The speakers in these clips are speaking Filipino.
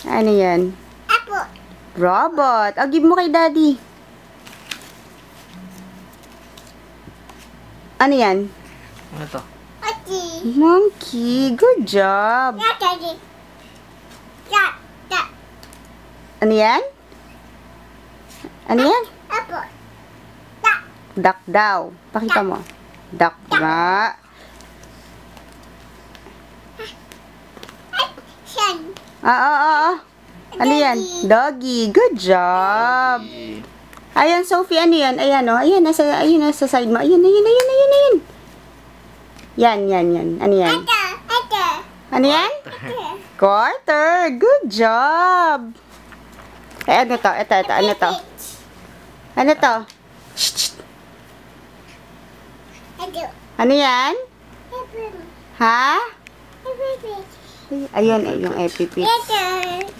Ano yan? Apple. Robot. Oh, give mo kay daddy. Ano yan? Ano to? Monkey. Monkey. Good job. Yeah, daddy. Yeah, that. Ano yan? Ano yan? Apple. That. Duck daw. Pakita mo. Duck nga. Sun. Ano yan? Doggy. Good job. Ayan, Sophie, ano yan? Ayan, oh. Ayan, nasa side mo. Ayan. Yan. Ano yan? Ate. Ano yan? Quarter. Good job. Ano to? Ito. Ano to? Ano to? Shh. Ate. Ano yan? Apple. Ha? Apple. Ayun, yung epipit.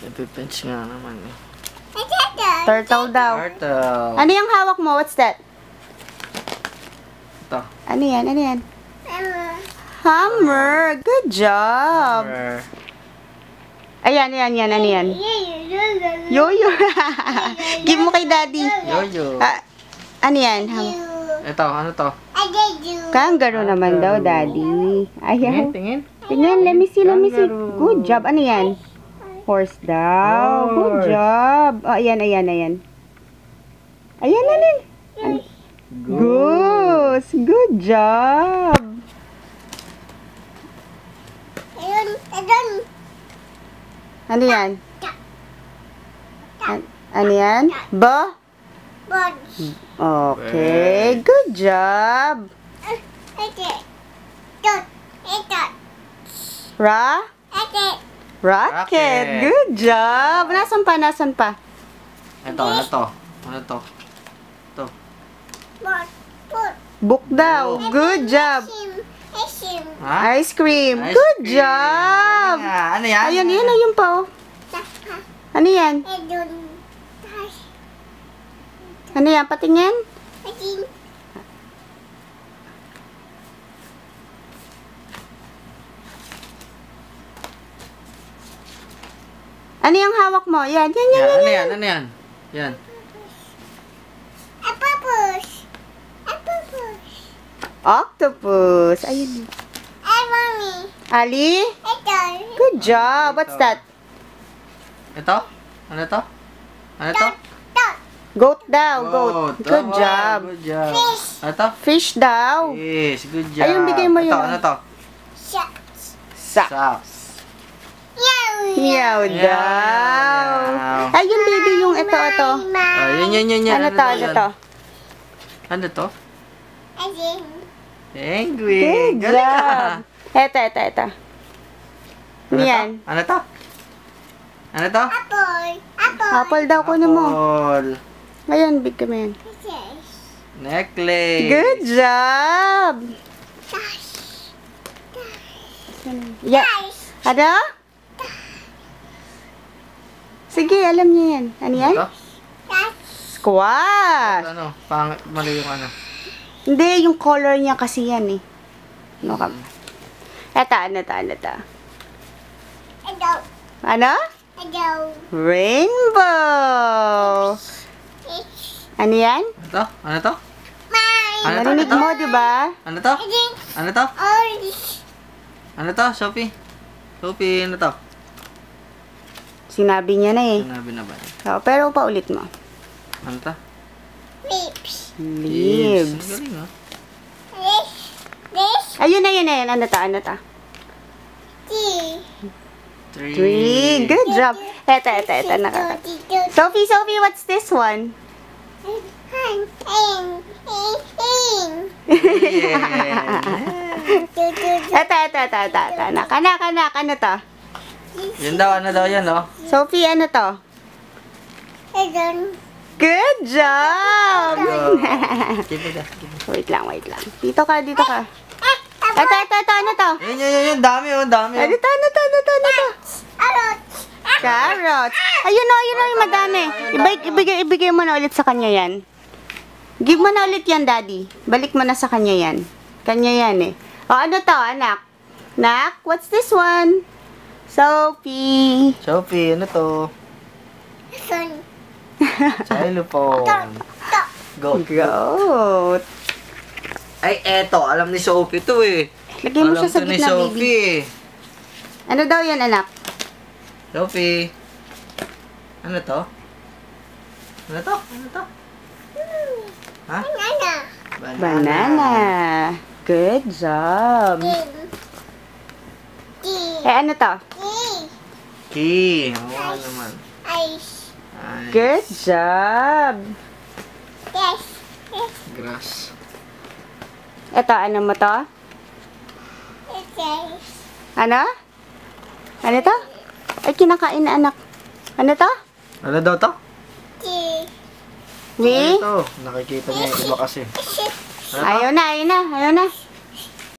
Epipinch nga naman eh. Turtle daw. Turtle. Ano yung hawak mo? What's that? Ito. Ano yan? Hammer. Good job. Hammer. Ayan. Ano yan? Yoyo. Give mo kay daddy. Yoyo. Ano yan? Ito, ano to? Kangaroo naman daw, daddy. Ayaw. Tingin. Tingnan, let me see. Kangaroo. Good job. Ano yan? Horse daw. Good Horse. job. Oh, ayan. Ayan. Goose. Good job. Ano yan? Ano yan? Okay. Good job. Rocket. Rocket. Good job. Nasaan pa? Ito, ano to? Ano to? Ito. Book daw. Good job. Ha? Ice cream. Ice Good cream. job. Ano yan? Ayun pa oh. Ano yan? Ano yan? Patingin? Ano yung hawak mo? Yan. Ano yan? Yan. Octopus. Ayun. Ali? Good job. What's that? Ito? Ano to? Ano to? Goat daw. Goat. Good Oh, job. Good job. Ano to? Fish daw. Fish. Good job. Ayun, bigay mo Ito, yun. ano to? Sak. Socks. Meow daw. Meow. Ayun, baby, yung ito. Yan. Ano to? Ano to? Good Penguin. Galing job. ka. Ito. Yan. Ano to? Ano to? Apple daw, kunin mo. Apple. Ayun, big kami yan. Necklace. Good job. Yeah. Ano? Sige, alam niya yan. Ano yan? Ito? Squash. Ano? Pangit. Mali yung ano. Hindi, yung color niya kasi yan eh. Ano ka? Ito. Ano? Rainbow. Ano yan? Ito? Ano to? Ano to? Marinig mo, di ba? Ano to? Ano to? Ano to? Sophie? Sophie, ano to? Sinabi niya na eh. Sinabi na ba? Oo, pero paulit mo. Ano to? Leaves. Ang galing ah. Ayun. Ano to? Tree. Good job. Ito. Sophie, what's this one? Ito. Anak. Ano to? Yan daw, ano daw yan, oh. Sophie, ano to? Good job! Give me that. Wait lang. Dito ka. Ito. Ano to? Yan. Dami, oh. Dami, oh. Ano to? Carrots. Ayun o, yung madami. Ibigay mo na ulit sa kanya yan. Give mo na ulit yan, daddy. Balik mo na sa kanya yan. Kanya yan eh. O, ano to, anak? Nak, what's this one? Sophie. Sophie, ano to? Sun. Xylophone. Dog. Goat. Goat. Ay, eto. Alam ni Sophie to eh. Lagay mo siya sa Alam to ni gitna, baby. Sophie. Ano daw yan, anak? Sophie. Ano to? Ano to? Ano to? Ha? Banana. Banana. Good job. D. Eh, ano to? D. Key. Oo naman. Ice. Ay, Good job. Yes. Yes. grass. Ito, ano mo to? Okay. Ano? Ano to? Ay, kinakain na, anak. Ano to? Ano daw to? D. Ni? Ito. Nakikita niya yung iba kasi. Shit. Ano to? Ayaw na, ayaw na, ayaw na.